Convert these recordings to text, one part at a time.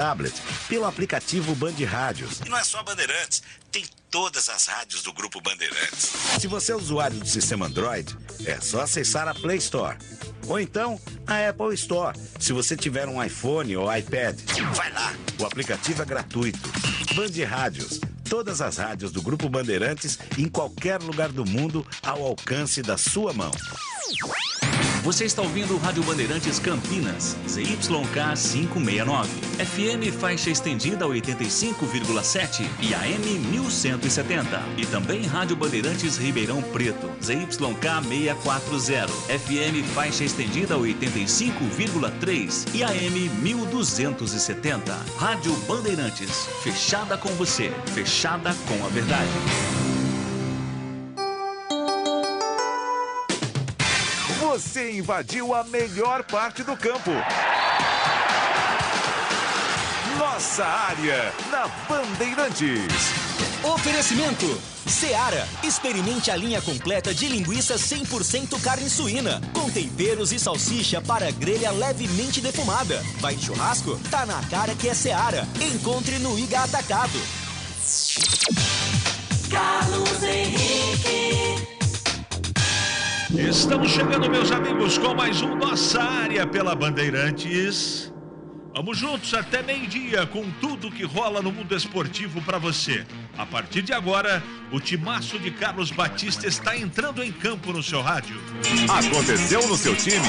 tablet pelo aplicativo Band Rádios. E não é só Bandeirantes, tem todas as rádios do Grupo Bandeirantes. Se você é usuário do sistema Android, é só acessar a Play Store. Ou então, a Apple Store, se você tiver um iPhone ou iPad. Vai lá, o aplicativo é gratuito. Band Rádios, todas as rádios do Grupo Bandeirantes em qualquer lugar do mundo ao alcance da sua mão. Você está ouvindo o Rádio Bandeirantes Campinas, ZYK 569, FM faixa estendida 85,7 e AM 1170. E também Rádio Bandeirantes Ribeirão Preto, ZYK 640, FM faixa estendida 85,3 e AM 1270. Rádio Bandeirantes, fechada com você, fechada com a verdade. Você invadiu a melhor parte do campo. Nossa área, na Bandeirantes. Oferecimento Seara. Experimente a linha completa de linguiça 100% carne suína, com temperos e salsicha para grelha levemente defumada. Vai de churrasco? Tá na cara que é Seara. Encontre no Iga Atacado. Carlos Henrique. Estamos chegando, meus amigos, com mais um Nossa Área pela Bandeirantes. Vamos juntos até meio-dia com tudo que rola no mundo esportivo para você. A partir de agora, o timaço de Carlos Batista está entrando em campo no seu rádio. Aconteceu no seu time?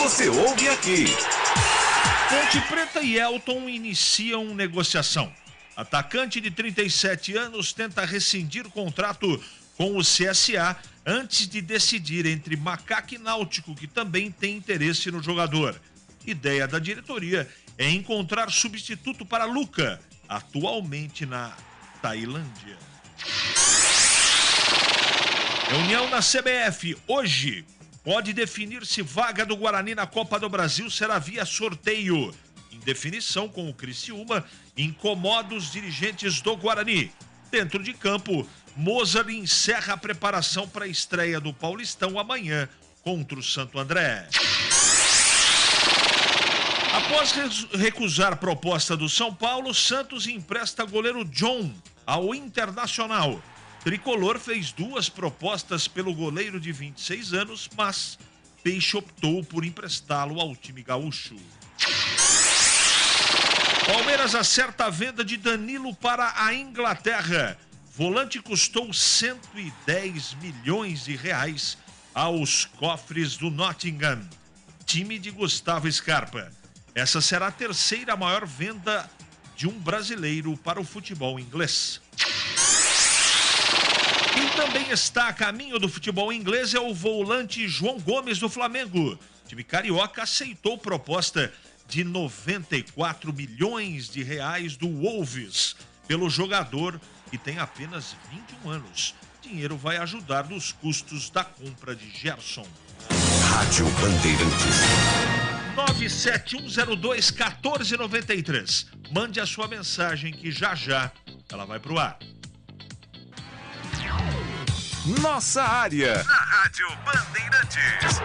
Você ouve aqui. Ponte Preta e Elton iniciam negociação. Atacante de 37 anos tenta rescindir o contrato com o CSA antes de decidir entre Macaca e Náutico, que também tem interesse no jogador. Ideia da diretoria é encontrar substituto para Luca, atualmente na Tailândia. Reunião na CBF. Hoje pode definir se vaga do Guarani na Copa do Brasil será via sorteio. Indefinição com o Criciúma incomoda os dirigentes do Guarani. Dentro de campo, Mozart encerra a preparação para a estreia do Paulistão amanhã contra o Santo André. Após recusar proposta do São Paulo, Santos empresta goleiro John ao Internacional. Tricolor fez 2 propostas pelo goleiro de 26 anos, mas Peixe optou por emprestá-lo ao time gaúcho. Palmeiras acerta a venda de Danilo para a Inglaterra. Volante custou 110 milhões de reais aos cofres do Nottingham, time de Gustavo Scarpa. Essa será a terceira maior venda de um brasileiro para o futebol inglês. Quem também está a caminho do futebol inglês é o volante João Gomes do Flamengo. O time carioca aceitou proposta de 94 milhões de reais do Wolves pelo jogador que tem apenas 21 anos. Dinheiro vai ajudar nos custos da compra de Gerson. Rádio Bandeirantes. 97102-1493. Mande a sua mensagem que já ela vai pro ar. Nossa área, na Rádio Bandeirantes.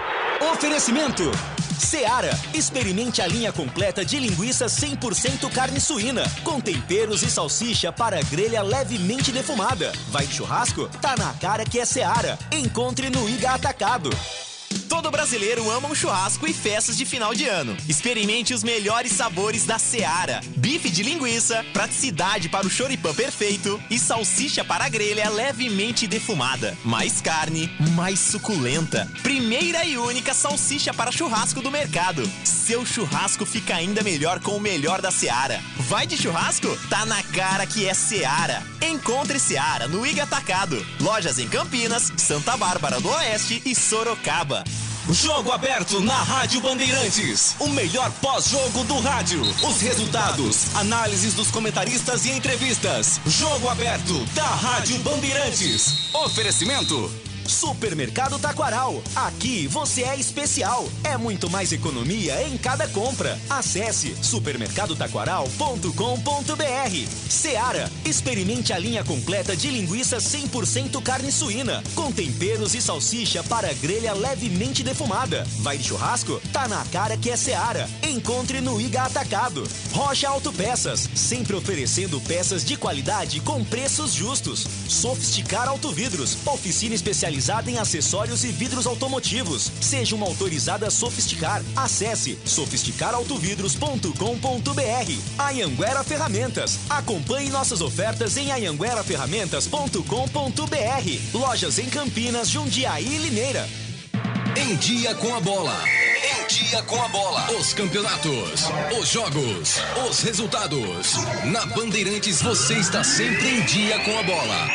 Oferecimento Seara. Experimente a linha completa de linguiça 100% carne suína, com temperos e salsicha para grelha levemente defumada. Vai de churrasco? Tá na cara que é Seara. Encontre no Iga Atacado. Todo brasileiro ama um churrasco e festas de final de ano. Experimente os melhores sabores da Seara. Bife de linguiça, praticidade para o choripã perfeito e salsicha para a grelha levemente defumada. Mais carne, mais suculenta. Primeira e única salsicha para churrasco do mercado. Seu churrasco fica ainda melhor com o melhor da Seara. Vai de churrasco? Tá na cara que é Seara. Encontre Seara no Iga Atacado. Lojas em Campinas, Santa Bárbara do Oeste e Sorocaba. Jogo aberto na Rádio Bandeirantes. O melhor pós-jogo do rádio. Os resultados, análises dos comentaristas e entrevistas. Jogo aberto da Rádio Bandeirantes. Oferecimento Supermercado Taquaral. Aqui você é especial. É muito mais economia em cada compra. Acesse supermercadotaquaral.com.br. Seara. Experimente a linha completa de linguiça 100% carne suína, com temperos e salsicha para grelha levemente defumada. Vai de churrasco? Tá na cara que é Seara. Encontre no Iga Atacado. Rocha Autopeças, sempre oferecendo peças de qualidade com preços justos. Sofisticar Autovidros, oficina especializada em acessórios e vidros automotivos. Seja uma autorizada Sofisticar. Acesse sofisticarautovidros.com.br. Anhanguera Ferramentas. Acompanhe nossas ofertas em anhangueraferramentas.com.br. Lojas em Campinas, Jundiaí e Limeira. Em Dia com a Bola. Em Dia com a Bola. Os campeonatos, os jogos, os resultados. Na Bandeirantes você está sempre em Dia com a Bola.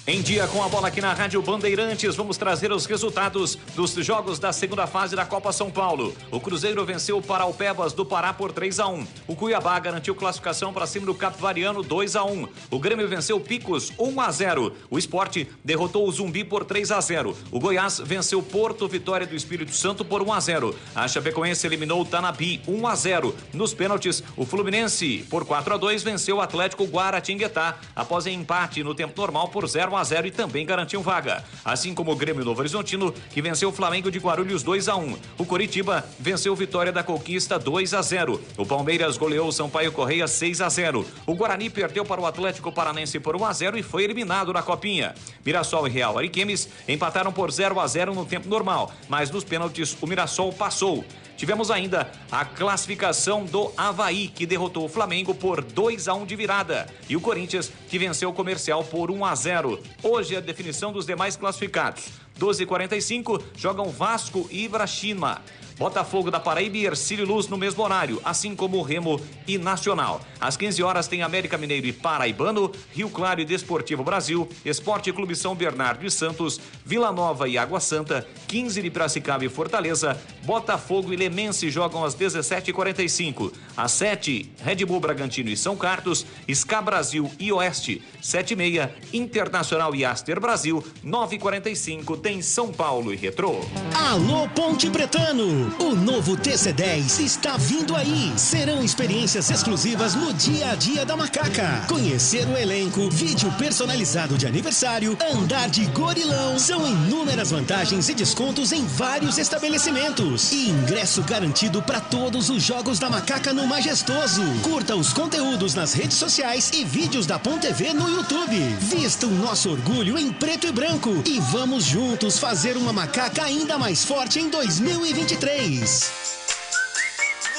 Em Dia com a Bola aqui na Rádio Bandeirantes, vamos trazer os resultados dos jogos da segunda fase da Copa São Paulo. O Cruzeiro venceu o Paraupebas do Pará por 3-1. O Cuiabá garantiu classificação para cima do Capivariano 2-1. O Grêmio venceu o Picos 1-0. O Sport derrotou o Zumbi por 3-0. O Goiás venceu o Porto Vitória do Espírito Santo por 1-0. A Chapecoense eliminou o Tanapi 1-0. Nos pênaltis, o Fluminense por 4-2 venceu o Atlético Guaratinguetá após empate no tempo normal por 0-0 e também garantiu vaga. Assim como o Grêmio Novo Horizontino, que venceu o Flamengo de Guarulhos 2-1. O Coritiba venceu o Vitória da Conquista 2-0. O Palmeiras goleou o Sampaio Correia 6-0. O Guarani perdeu para o Atlético Paranense por 1-0 e foi eliminado na Copinha. Mirassol e Real Ariquemes empataram por 0-0 no tempo normal, mas nos pênaltis o Mirassol passou. Tivemos ainda a classificação do Avaí, que derrotou o Flamengo por 2-1 de virada. E o Corinthians, que venceu o Comercial por 1-0. Hoje a definição dos demais classificados. 12h45 jogam Vasco e Ibrachima. Botafogo da Paraíba e Hercílio Luz no mesmo horário, assim como o Remo e Nacional. Às 15 horas tem América Mineiro e Paraibano, Rio Claro e Desportivo Brasil, Esporte Clube São Bernardo e Santos, Vila Nova e Água Santa, 15 de Piracicaba e Fortaleza, Botafogo e Lemense jogam às 17h45. Às 7, Red Bull Bragantino e São Carlos, Ska Brasil e Oeste, 7h30, Internacional e Aster Brasil, 9h45 tem São Paulo e Retrô. Alô Ponte Pretano! O novo TC10 está vindo aí. Serão experiências exclusivas no dia a dia da Macaca. Conhecer o elenco, vídeo personalizado de aniversário, andar de gorilão. São inúmeras vantagens e descontos em vários estabelecimentos. E ingresso garantido para todos os jogos da Macaca no Majestoso. Curta os conteúdos nas redes sociais e vídeos da Pon TV no YouTube. Vista o nosso orgulho em preto e branco. E vamos juntos fazer uma Macaca ainda mais forte em 2023.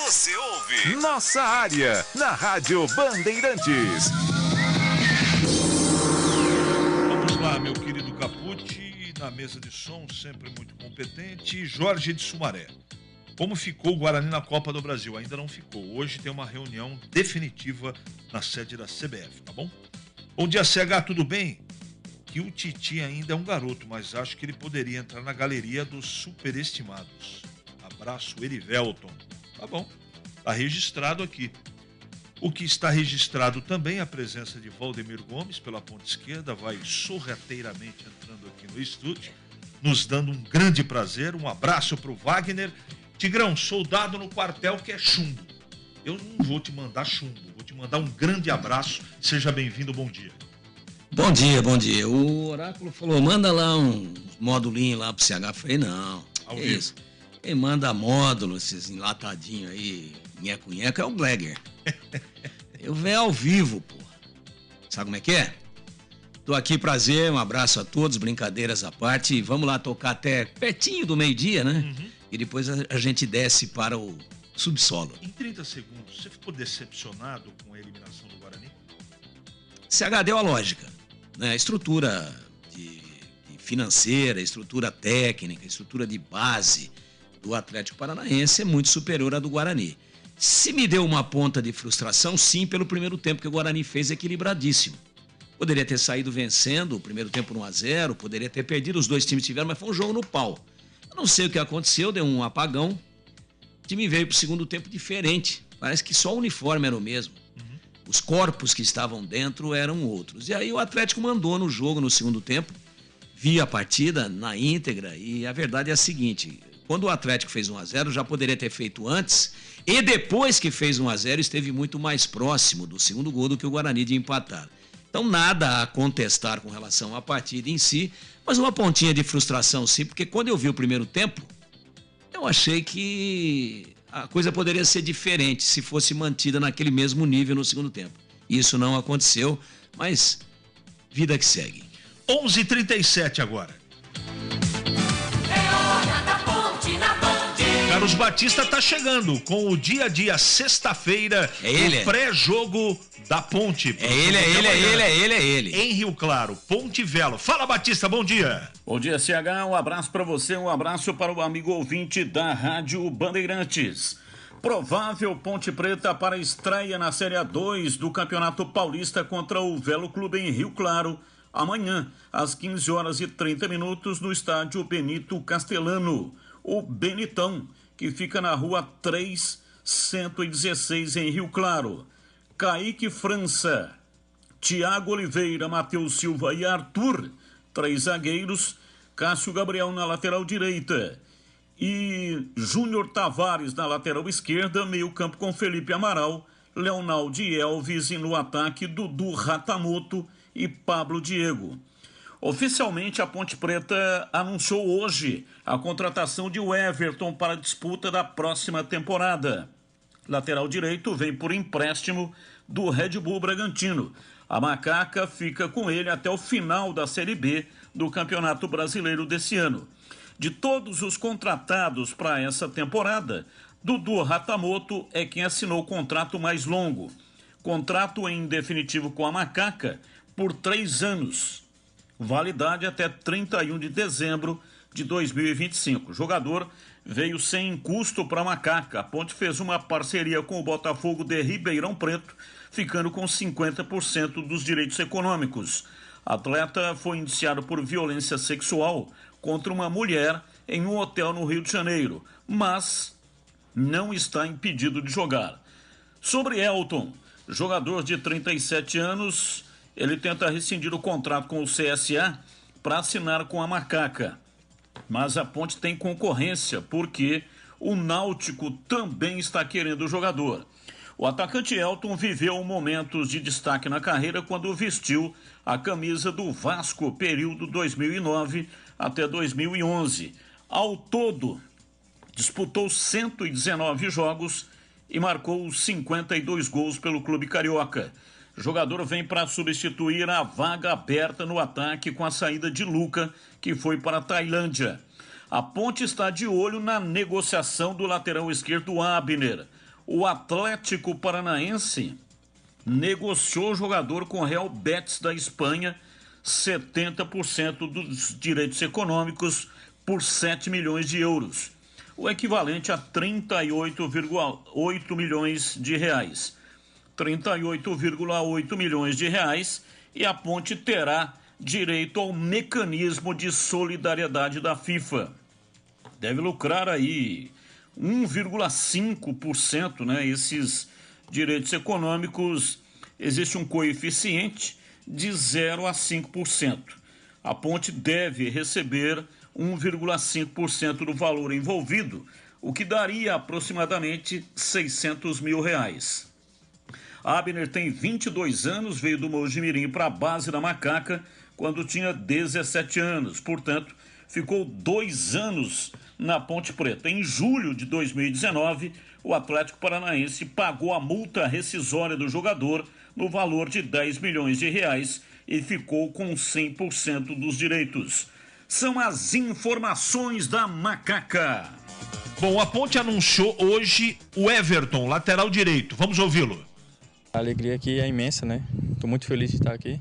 Você ouve Nossa Área na Rádio Bandeirantes. Vamos lá, meu querido Capucci, na mesa de som, sempre muito competente, Jorge de Sumaré. Como ficou o Guarani na Copa do Brasil? Ainda não ficou. Hoje tem uma reunião definitiva na sede da CBF, tá bom? Bom dia, CH, tudo bem? Que o Titi ainda é um garoto, mas acho que ele poderia entrar na galeria dos superestimados. Abraço, Erivelton. Tá bom, tá registrado aqui. O que está registrado também é a presença de Valdemir Gomes pela ponta esquerda, vai sorrateiramente entrando aqui no estúdio, nos dando um grande prazer. Um abraço pro Wagner. Tigrão, soldado no quartel que é chumbo. Eu não vou te mandar chumbo, vou te mandar um grande abraço. Seja bem-vindo, bom dia. Bom dia, bom dia. O Oráculo falou, manda lá um modulinho lá pro CH. Eu falei, não, Ao que vivo. isso? Quem manda módulo, esses enlatadinhos aí, nheco-nheco, é o Glegger. Eu venho ao vivo, pô. Sabe como é que é? Tô aqui, prazer, um abraço a todos, brincadeiras à parte. Vamos lá tocar até pertinho do meio-dia, né? Uhum. E depois a gente desce para o subsolo. Em 30 segundos, você ficou decepcionado com a eliminação do Guarani? CH deu a lógica, né? A estrutura financeira, estrutura técnica, estrutura de base do Atlético Paranaense é muito superior à do Guarani. Se me deu uma ponta de frustração, sim, pelo primeiro tempo que o Guarani fez equilibradíssimo. Poderia ter saído vencendo o primeiro tempo por 1-0, poderia ter perdido, os dois times tiveram, mas foi um jogo no pau. Eu não sei o que aconteceu, deu um apagão. O time veio pro segundo tempo diferente. Parece que só o uniforme era o mesmo. Os corpos que estavam dentro eram outros. E aí o Atlético mandou no jogo no segundo tempo, vi a partida na íntegra, e a verdade é a seguinte: quando o Atlético fez 1-0, já poderia ter feito antes, e depois que fez 1-0, esteve muito mais próximo do segundo gol do que o Guarani de empatar. Então nada a contestar com relação à partida em si, mas uma pontinha de frustração sim, porque quando eu vi o primeiro tempo, eu achei que a coisa poderia ser diferente se fosse mantida naquele mesmo nível no segundo tempo. Isso não aconteceu, mas vida que segue. 11h37 agora. É hora da Ponte na Band. Carlos Batista está chegando com o dia a dia, sexta-feira, o pré-jogo da Ponte. É ele. Em Rio Claro, Ponte Velo. Fala, Batista, bom dia. Bom dia, CH, um abraço para você, um abraço para o amigo ouvinte da Rádio Bandeirantes. Provável Ponte Preta para estreia na Série A2 do Campeonato Paulista contra o Velo Clube em Rio Claro, amanhã, às 15h30, no estádio Benito Castelano, o Benitão, que fica na rua 3116 em Rio Claro. Kaique França, Tiago Oliveira, Matheus Silva e Arthur, 3 zagueiros, Cássio Gabriel na lateral direita e Júnior Tavares na lateral esquerda, meio campo com Felipe Amaral, Leonaldo e Elvis, e no ataque Dudu Ratamoto e Pablo Diego. Oficialmente, a Ponte Preta anunciou hoje a contratação de Everton para a disputa da próxima temporada. Lateral direito vem por empréstimo do Red Bull Bragantino. A Macaca fica com ele até o final da Série B do Campeonato Brasileiro desse ano. De todos os contratados para essa temporada, Dudu Ratamoto é quem assinou o contrato mais longo. Contrato em definitivo com a Macaca por 3 anos. Validade até 31 de dezembro de 2025. O jogador veio sem custo para a Macaca. A Ponte fez uma parceria com o Botafogo de Ribeirão Preto, ficando com 50% dos direitos econômicos. Atleta foi indiciado por violência sexual contra uma mulher em um hotel no Rio de Janeiro, mas não está impedido de jogar. Sobre Elton, jogador de 37 anos, ele tenta rescindir o contrato com o CSA para assinar com a Macaca. Mas a Ponte tem concorrência, porque o Náutico também está querendo o jogador. O atacante Elton viveu momentos de destaque na carreira quando vestiu a camisa do Vasco, período 2009 até 2011. Ao todo, disputou 119 jogos e marcou 52 gols pelo clube carioca. O jogador vem para substituir a vaga aberta no ataque com a saída de Luca, que foi para a Tailândia. A Ponte está de olho na negociação do lateral esquerdo Abner. O Atlético Paranaense negociou o jogador com o Real Betis da Espanha, 70% dos direitos econômicos por 7 milhões de euros, o equivalente a 38,8 milhões de reais. 38,8 milhões de reais, e a Ponte terá direito ao mecanismo de solidariedade da FIFA. Deve lucrar aí 1,5%, né? Esses direitos econômicos, existe um coeficiente de 0 a 5%. A Ponte deve receber 1,5% do valor envolvido, o que daria aproximadamente 600 mil reais. Abner tem 22 anos, veio do Mojimirim para a base da Macaca quando tinha 17 anos, portanto, ficou 2 anos na Ponte Preta. Em julho de 2019, o Atlético Paranaense pagou a multa rescisória do jogador no valor de 10 milhões de reais e ficou com 100% dos direitos. São as informações da Macaca. Bom, a Ponte anunciou hoje o Everton, lateral direito. Vamos ouvi-lo. A alegria aqui é imensa, né? Estou muito feliz de estar aqui.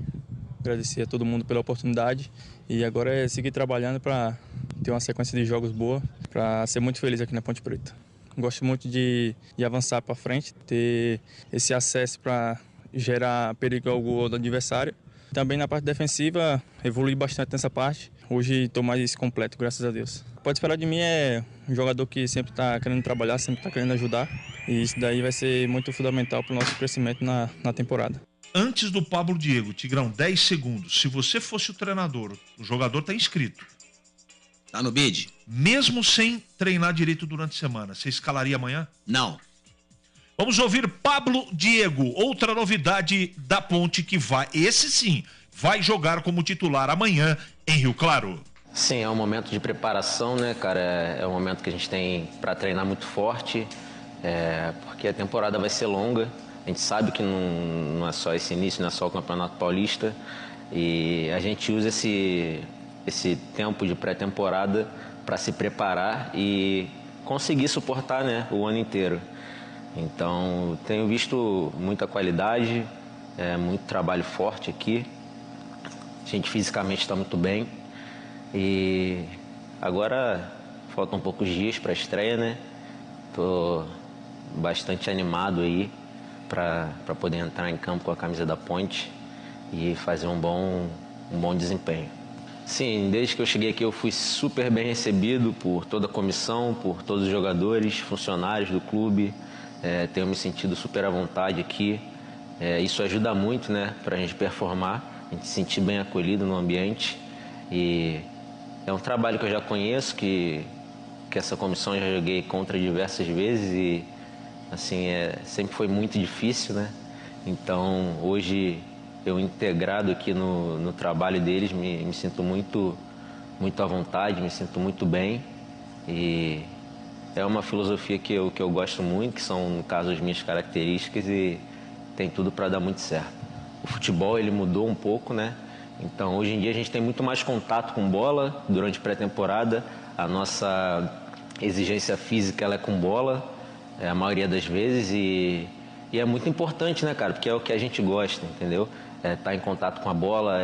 Agradecer a todo mundo pela oportunidade. E agora é seguir trabalhando para ter uma sequência de jogos boa, para ser muito feliz aqui na Ponte Preta. Gosto muito de avançar para frente, ter esse acesso para gerar perigo ao gol do adversário. Também na parte defensiva, evolui bastante nessa parte. Hoje estou mais completo, graças a Deus. pode esperar de mim é um jogador que sempre está querendo trabalhar, sempre está querendo ajudar. E isso daí vai ser muito fundamental para o nosso crescimento na temporada. Antes do Pablo Diego, Tigrão, 10 segundos. Se você fosse o treinador, o jogador está inscrito. Tá no bid? Mesmo sem treinar direito durante a semana, você escalaria amanhã? Não. Vamos ouvir Pablo Diego, outra novidade da Ponte que vai, esse sim, vai jogar como titular amanhã em Rio Claro. Sim, é um momento de preparação, né, cara? É um momento que a gente tem para treinar muito forte, porque a temporada vai ser longa. A gente sabe que não é só esse início, não é só o Campeonato Paulista. E a gente usa esse tempo de pré-temporada para se preparar e conseguir suportar, né, o ano inteiro. Então, tenho visto muita qualidade, muito trabalho forte aqui. A gente fisicamente está muito bem. E agora faltam poucos dias para a estreia, né? Tô bastante animado aí para poder entrar em campo com a camisa da Ponte e fazer um bom desempenho. Sim, desde que eu cheguei aqui eu fui super bem recebido por toda a comissão, por todos os jogadores, funcionários do clube. Tenho me sentido super à vontade aqui. Isso ajuda muito, né, para a gente performar, a gente se sentir bem acolhido no ambiente. E é um trabalho que eu já conheço, que essa comissão eu já joguei contra diversas vezes e assim, sempre foi muito difícil, né? Então, hoje, eu integrado aqui no trabalho deles, me sinto muito à vontade, me sinto muito bem. E é uma filosofia que eu gosto muito, que são, no caso, as minhas características e tem tudo para dar muito certo. O futebol, ele mudou um pouco, né? Então, hoje em dia, a gente tem muito mais contato com bola durante a pré-temporada. A nossa exigência física ela é com bola, a maioria das vezes. E é muito importante, né, cara? Porque é o que a gente gosta, entendeu? Tá em contato com a bola,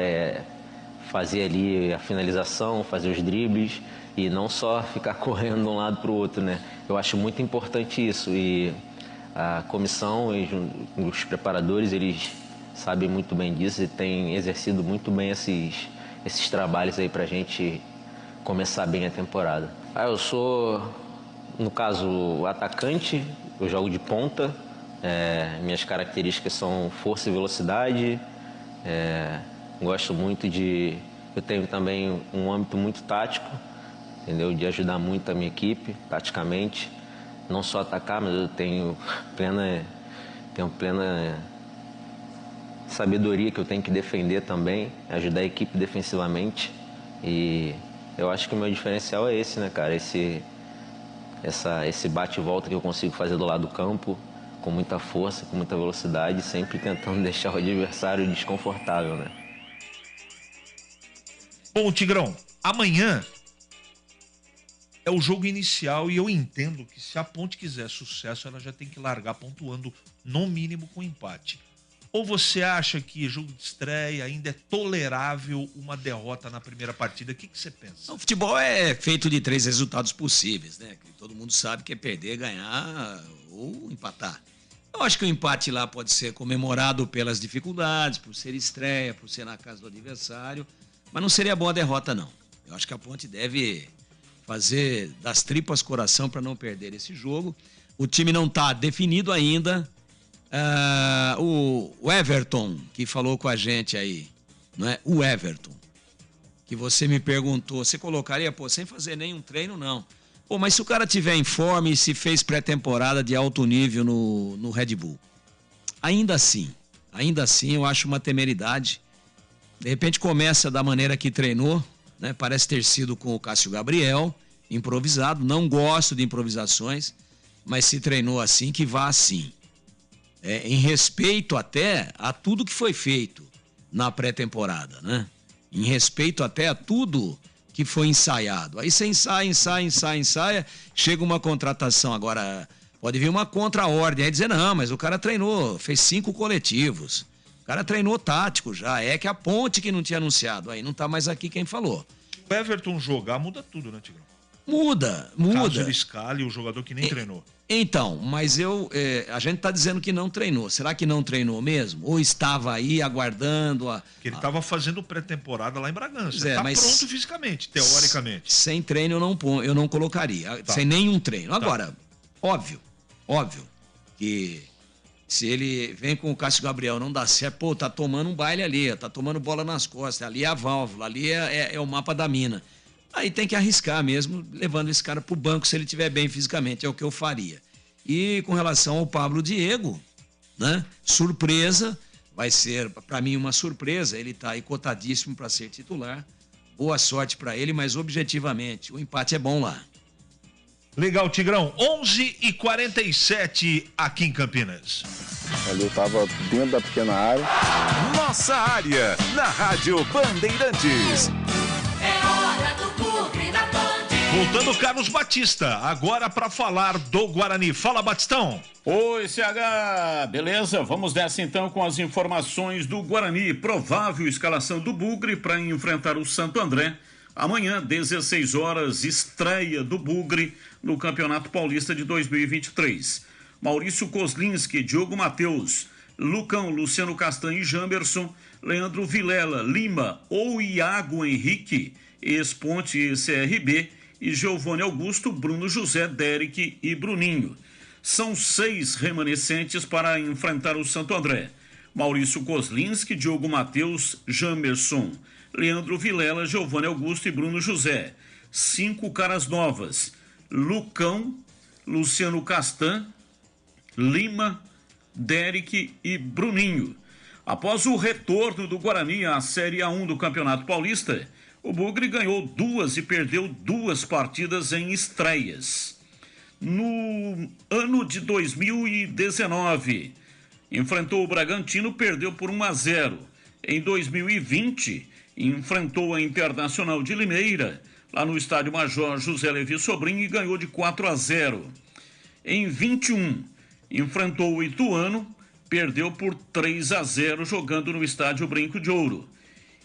fazer ali a finalização, fazer os dribles e não só ficar correndo de um lado para o outro, né? Eu acho muito importante isso. E a comissão e os preparadores, eles sabem muito bem disso e têm exercido muito bem esses trabalhos aí pra gente começar bem a temporada. Eu sou, no caso, atacante, eu jogo de ponta, minhas características são força e velocidade, gosto muito eu tenho também um âmbito muito tático, entendeu? De ajudar muito a minha equipe, taticamente, não só atacar, mas eu tenho plena sabedoria que eu tenho que defender também, ajudar a equipe defensivamente. E eu acho que o meu diferencial é esse, né, cara? Esse bate e volta que eu consigo fazer do lado do campo, com muita força, com muita velocidade, sempre tentando deixar o adversário desconfortável, né? Bom, Tigrão, amanhã é o jogo inicial e eu entendo que se a Ponte quiser sucesso, ela já tem que largar pontuando no mínimo com empate. Ou você acha que jogo de estreia ainda é tolerável uma derrota na primeira partida? O que você pensa? O futebol é feito de 3 resultados possíveis, né? Todo mundo sabe que é perder, ganhar ou empatar. Eu acho que o empate lá pode ser comemorado pelas dificuldades, por ser estreia, por ser na casa do adversário, mas não seria boa a derrota, não. Eu acho que a Ponte deve fazer das tripas coração para não perder esse jogo. O time não está definido ainda. O Everton, que falou com a gente aí, não é? O Everton, que você me perguntou, você colocaria, sem fazer nenhum treino, não. Mas se o cara tiver em forma e se fez pré-temporada de alto nível no Red Bull, ainda assim, eu acho uma temeridade. De repente começa da maneira que treinou, né? Parece ter sido com o Cássio Gabriel, improvisado, não gosto de improvisações, mas se treinou assim, que vá assim. Em respeito até a tudo que foi feito na pré-temporada, né? Em respeito até a tudo que foi ensaiado. Aí você ensaia, chega uma contratação. Agora, pode vir uma contra-ordem, aí dizer, não, mas o cara treinou, fez 5 coletivos. O cara treinou tático já, que a Ponte que não tinha anunciado. Aí não tá mais aqui quem falou. O Everton jogar muda tudo, né, Tigrão? Muda. Caso ele escale o jogador que nem treinou. Então, mas a gente está dizendo que não treinou. Será que não treinou mesmo? Ou estava aí aguardando Porque ele estava fazendo pré-temporada lá em Bragança. Está mas pronto fisicamente, teoricamente. Sem treino eu não colocaria. Tá. Sem nenhum treino. Agora, óbvio que se ele vem com o Cássio Gabriel, não dá certo, tá tomando um baile ali, tá tomando bola nas costas, ali é a válvula, ali é o mapa da mina. Aí tem que arriscar mesmo, levando esse cara pro banco se ele estiver bem fisicamente, é o que eu faria. E com relação ao Pablo Diego, né? Surpresa, vai ser para mim uma surpresa, ele tá aí cotadíssimo para ser titular. Boa sorte para ele, mas objetivamente, o empate é bom lá. Legal, Tigrão. 11h47 aqui em Campinas. Ali eu estava dentro da pequena área. Nossa área, na Rádio Bandeirantes. É hora do Bugre da Band. Voltando Carlos Batista, agora para falar do Guarani. Fala, Batistão. Oi, CH, beleza? Vamos nessa então com as informações do Guarani. Provável escalação do Bugre para enfrentar o Santo André. Amanhã, 16 horas, estreia do Bugre no Campeonato Paulista de 2023. Maurício Kozlinski, Diogo Matheus, Lucão, Luciano Castanho e Jamerson, Leandro Vilela, Lima ou Iago Henrique, ex-Ponte e CRB, e Giovanni Augusto, Bruno José, Derek e Bruninho. São 6 remanescentes para enfrentar o Santo André. Maurício Kozlinski, Diogo Matheus, Jamerson, Leandro Vilela, Giovanni Augusto e Bruno José. 5 caras novas: Lucão, Luciano Castan, Lima, Derek e Bruninho. Após o retorno do Guarani à Série A1 do Campeonato Paulista, o Bugre ganhou 2 e perdeu 2 partidas em estreias. No ano de 2019, enfrentou o Bragantino, perdeu por 1-0. Em 2020, enfrentou a Internacional de Limeira, lá no estádio Major José Levi Sobrinho, e ganhou de 4-0. Em 21, enfrentou o Ituano, perdeu por 3-0, jogando no estádio Brinco de Ouro.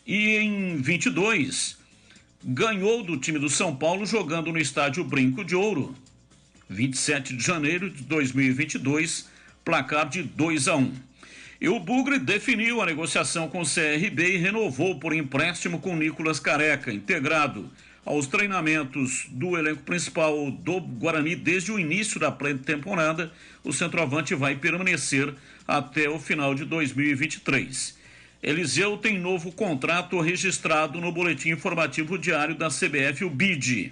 E em 22, ganhou do time do São Paulo, jogando no estádio Brinco de Ouro. 27 de janeiro de 2022, placar de 2-1. E o Bugre definiu a negociação com o CRB e renovou por empréstimo com Nicolas Careca, integrado aos treinamentos do elenco principal do Guarani desde o início da pré-temporada. O centroavante vai permanecer até o final de 2023. Eliseu tem novo contrato registrado no boletim informativo diário da CBF, o BID.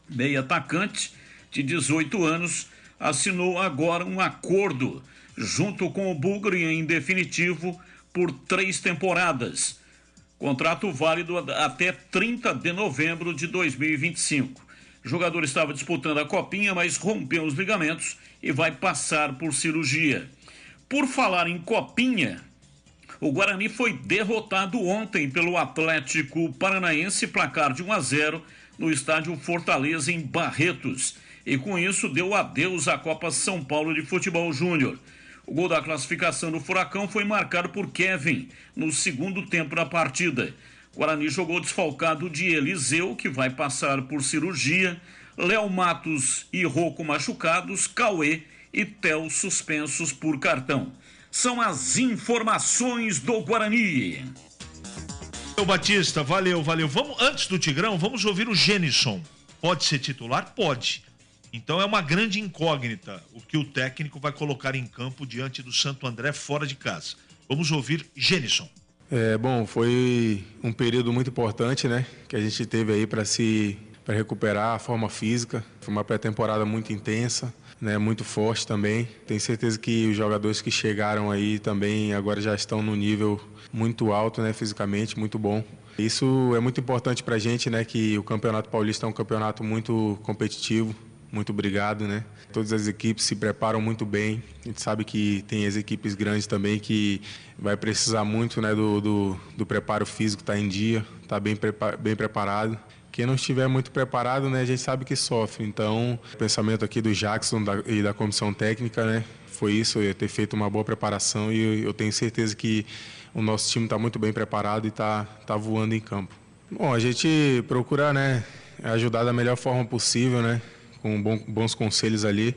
Meio atacante de 18 anos assinou agora um acordo junto com o Bugre em definitivo por 3 temporadas. Contrato válido até 30 de novembro de 2025. O jogador estava disputando a Copinha, mas rompeu os ligamentos e vai passar por cirurgia. Por falar em Copinha, o Guarani foi derrotado ontem pelo Atlético Paranaense, placar de 1-0 no estádio Fortaleza, em Barretos. E com isso deu adeus à Copa São Paulo de Futebol Júnior. O gol da classificação do Furacão foi marcado por Kevin no segundo tempo da partida. O Guarani jogou desfalcado de Eliseu, que vai passar por cirurgia, Léo Matos e Rocco machucados, Cauê e Theo suspensos por cartão. São as informações do Guarani. Ô Batista, valeu. Antes do Tigrão, vamos ouvir o Genison. Pode ser titular? Pode. Então é uma grande incógnita o que o técnico vai colocar em campo diante do Santo André fora de casa. Vamos ouvir Genison. Bom, foi um período muito importante, né, que a gente teve aí para recuperar a forma física. Foi uma pré-temporada muito intensa, né, muito forte também. Tenho certeza que os jogadores que chegaram aí também agora já estão no nível muito alto, né, fisicamente, muito bom. Isso é muito importante para a gente, né, que o Campeonato Paulista é um campeonato muito competitivo. Muito obrigado, né? Todas as equipes se preparam muito bem. A gente sabe que tem as equipes grandes também que vai precisar muito, né, do preparo físico, tá em dia, tá bem preparado. Quem não estiver muito preparado, né, a gente sabe que sofre. Então, o pensamento aqui do Jackson e da comissão técnica, né, foi isso, eu ter feito uma boa preparação e eu tenho certeza que o nosso time está muito bem preparado e tá voando em campo. Bom, a gente procura, né, ajudar da melhor forma possível, né? Com bons conselhos ali.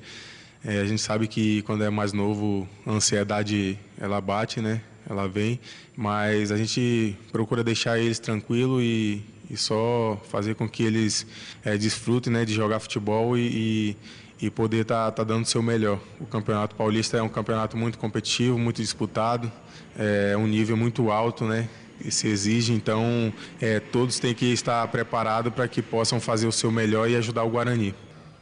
A gente sabe que quando é mais novo, a ansiedade, ela bate, né? Ela vem, mas a gente procura deixar eles tranquilos e só fazer com que eles desfrutem, né, de jogar futebol e poder tá dando o seu melhor. O Campeonato Paulista é um campeonato muito competitivo, muito disputado, é um nível muito alto, né? E se exige, então todos têm que estar preparados para que possam fazer o seu melhor e ajudar o Guarani.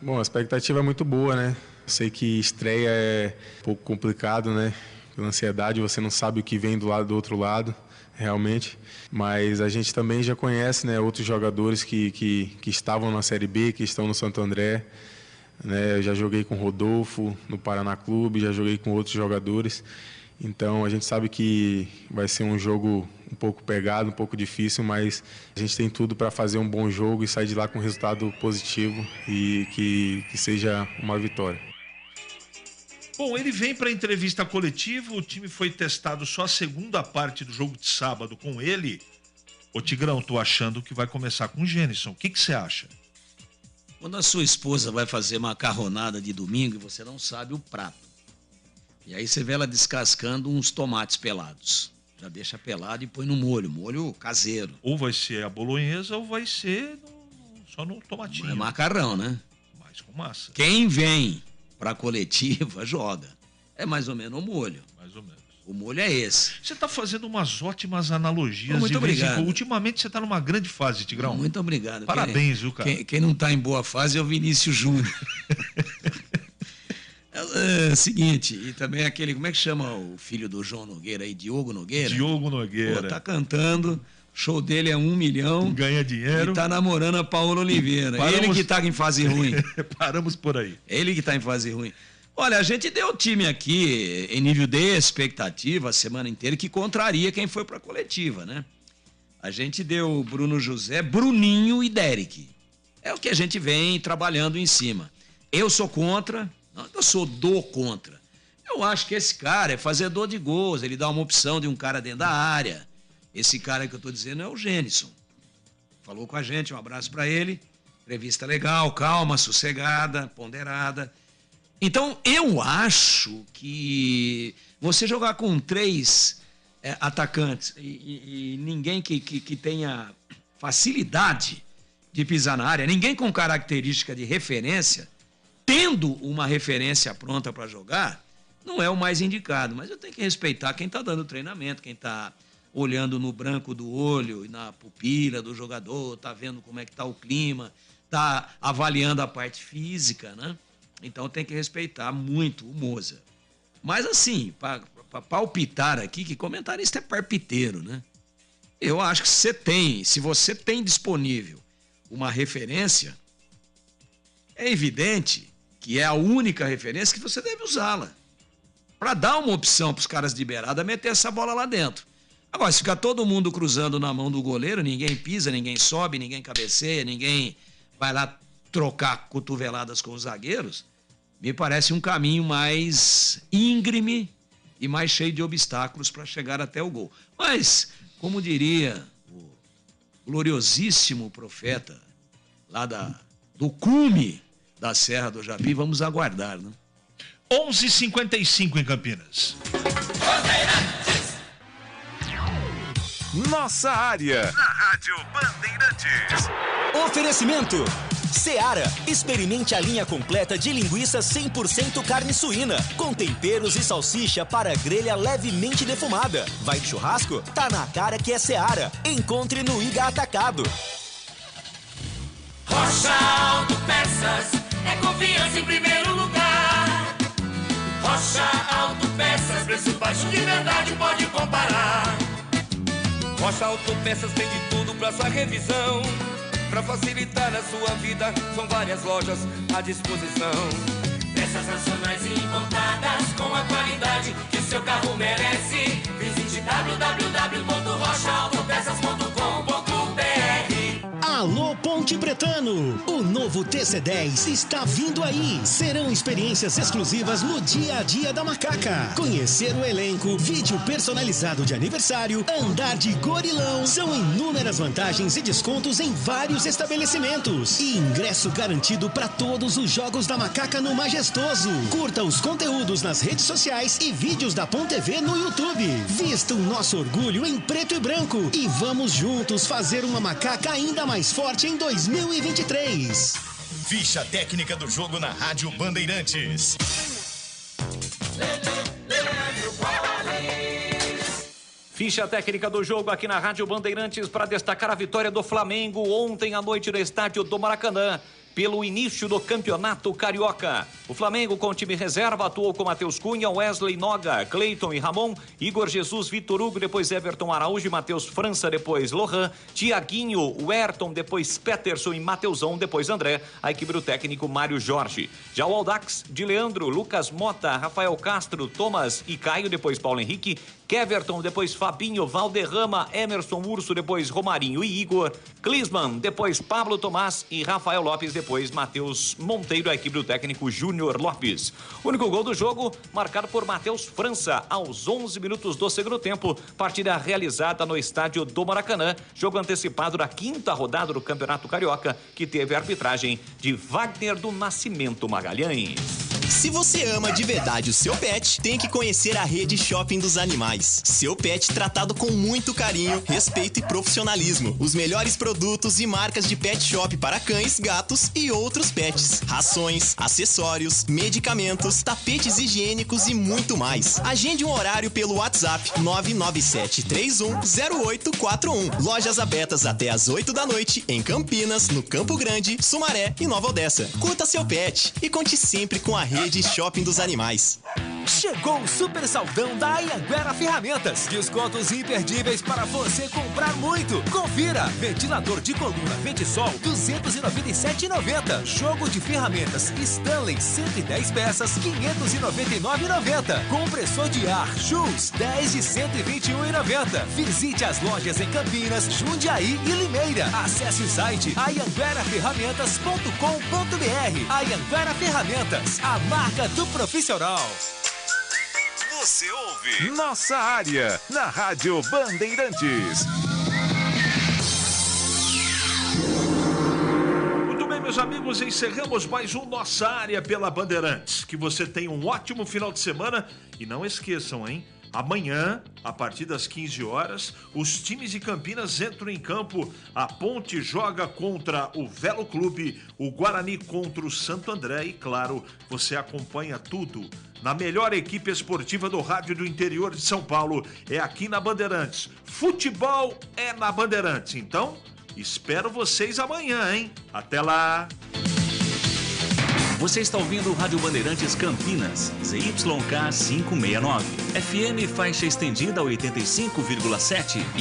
Bom, a expectativa é muito boa, né? Eu sei que estreia é um pouco complicado, né? Pela ansiedade, você não sabe o que vem do outro lado, realmente. Mas a gente também já conhece, né, outros jogadores que estavam na Série B, que estão no Santo André. Né? Eu já joguei com o Rodolfo no Paraná Clube, já joguei com outros jogadores. Então a gente sabe que vai ser um jogo um pouco pegado, um pouco difícil, mas a gente tem tudo para fazer um bom jogo e sair de lá com um resultado positivo e que seja uma vitória. Bom, ele vem para a entrevista coletiva, o time foi testado só a segunda parte do jogo de sábado com ele. Ô Tigrão, tô achando que vai começar com o Gênison. O que você acha? Quando a sua esposa vai fazer macarronada de domingo e você não sabe o prato, e aí você vê ela descascando uns tomates pelados. Já deixa pelado e põe no molho caseiro. Ou vai ser a bolonhesa ou vai ser só no tomatinho. É macarrão, né? Mais com massa. Quem vem pra coletiva joga. É mais ou menos o molho. Mais ou menos. O molho é esse. Você tá fazendo umas ótimas analogias. Muito obrigado. Ultimamente você tá numa grande fase, Tigrão. Muito obrigado. Parabéns, viu, cara? Quem não tá em boa fase é o Vinícius Júnior. É o seguinte, e também aquele, como é que chama o filho do João Nogueira aí? Diogo Nogueira? Diogo Nogueira. Pô, tá cantando, o show dele é 1 milhão. Ganha dinheiro. E tá namorando a Paola Oliveira. Ele que tá em fase ruim. Paramos por aí. Ele que tá em fase ruim. Olha, a gente deu o time aqui em nível de expectativa a semana inteira que contraria quem foi pra coletiva, né? A gente deu Bruno José, Bruninho e Derek. É o que a gente vem trabalhando em cima. Eu sou contra... Eu sou contra. Eu acho que esse cara é fazedor de gols, ele dá uma opção de um cara dentro da área. Esse cara que eu tô dizendo é o Gênison. Falou com a gente, um abraço para ele. Entrevista legal, calma, sossegada, ponderada. Então, eu acho que você jogar com 3 atacantes e ninguém que tenha facilidade de pisar na área, ninguém com característica de referência, tendo uma referência pronta para jogar, não é o mais indicado. Mas eu tenho que respeitar quem está dando treinamento, quem está olhando no branco do olho e na pupila do jogador, está vendo como é que está o clima, está avaliando a parte física, né? Então tem que respeitar muito o Moza. Mas assim, para palpitar aqui, que comentarista é parpiteiro, né? Eu acho que se você tem disponível uma referência, é evidente que é a única referência que você deve usá-la. Para dar uma opção para os caras de beirada meter essa bola lá dentro. Agora, se ficar todo mundo cruzando na mão do goleiro, ninguém pisa, ninguém sobe, ninguém cabeceia, ninguém vai lá trocar cotoveladas com os zagueiros, me parece um caminho mais íngreme e mais cheio de obstáculos para chegar até o gol. Mas, como diria o gloriosíssimo profeta lá do cume da Serra do Japi, vamos aguardar, né? 11h55 em Campinas. Nossa área, na Rádio Bandeirantes. Oferecimento Seara. Experimente a linha completa de linguiça 100% carne suína, com temperos e salsicha para grelha levemente defumada. Vai de churrasco? Tá na cara que é Seara. Encontre no Iga Atacado. Rocha Autopeças, é confiança em primeiro lugar. Rocha Autopeças, preço baixo de verdade, pode comparar. Rocha Autopeças tem de tudo pra sua revisão. Pra facilitar a sua vida, são várias lojas à disposição. Peças nacionais e importadas com a qualidade que o seu carro merece. Visite www.rochaautopeças.com.br. Alô, Ponte Preta. Pretano. O novo TC10 está vindo aí. Serão experiências exclusivas no dia a dia da Macaca. Conhecer o elenco, vídeo personalizado de aniversário, andar de gorilão. São inúmeras vantagens e descontos em vários estabelecimentos. E ingresso garantido para todos os jogos da Macaca no Majestoso. Curta os conteúdos nas redes sociais e vídeos da PON TV no YouTube. Vista o nosso orgulho em preto e branco e vamos juntos fazer uma Macaca ainda mais forte em 2023. Ficha técnica do jogo na Rádio Bandeirantes. Ficha técnica do jogo aqui na Rádio Bandeirantes para destacar a vitória do Flamengo ontem à noite no estádio do Maracanã, pelo início do Campeonato Carioca. O Flamengo, com time reserva, atuou com Matheus Cunha, Wesley Noga, Cleiton e Ramon, Igor Jesus, Vitor Hugo, depois Everton Araújo, Matheus França, depois Lohan, Tiaguinho, Werton, depois Peterson e Mateusão, depois André, a equipe do técnico Mário Jorge. Já o Audax, de Leandro, Lucas Mota, Rafael Castro, Thomas e Caio, depois Paulo Henrique, Keverton, depois Fabinho, Valderrama, Emerson Urso, depois Romarinho e Igor, Klinsmann, depois Pablo Tomás e Rafael Lopes, depois Matheus Monteiro, a equipe do técnico Júnior Lopes. O único gol do jogo, marcado por Matheus França, aos 11 minutos do segundo tempo, partida realizada no estádio do Maracanã, jogo antecipado da 5ª rodada do Campeonato Carioca, que teve a arbitragem de Wagner do Nascimento Magalhães. Se você ama de verdade o seu pet, tem que conhecer a Rede Shopping dos Animais. Seu pet tratado com muito carinho, respeito e profissionalismo. Os melhores produtos e marcas de pet shop para cães, gatos e outros pets. Rações, acessórios, medicamentos, tapetes higiênicos e muito mais. Agende um horário pelo WhatsApp 997310841. Lojas abertas até às 8 da noite em Campinas, no Campo Grande, Sumaré e Nova Odessa. Curta seu pet e conte sempre com a Rede Shopping dos Animais. Chegou o super saldão da Anhanguera Ferramentas. Descontos imperdíveis para você comprar muito. Confira. Ventilador de coluna Ventisol, R$ 297,90. Jogo de ferramentas Stanley, 110 peças, R$ 599,90. Compressor de ar Schultz, 10 de R$ 121,90. Visite as lojas em Campinas, Jundiaí e Limeira. Acesse o site anhangueraferramentas.com.br. Anhanguera Ferramentas, a marca do profissional. Você ouve Nossa Área, na Rádio Bandeirantes. Muito bem, meus amigos, encerramos mais um Nossa Área pela Bandeirantes. Que você tenha um ótimo final de semana e não esqueçam, hein? Amanhã, a partir das 15 horas, os times de Campinas entram em campo. A Ponte joga contra o Velo Clube, o Guarani contra o Santo André e, claro, você acompanha tudo na melhor equipe esportiva do rádio do interior de São Paulo. É aqui na Bandeirantes. Futebol é na Bandeirantes. Então, espero vocês amanhã, hein? Até lá! Você está ouvindo o Rádio Bandeirantes Campinas, ZYK 569. FM faixa estendida 85,7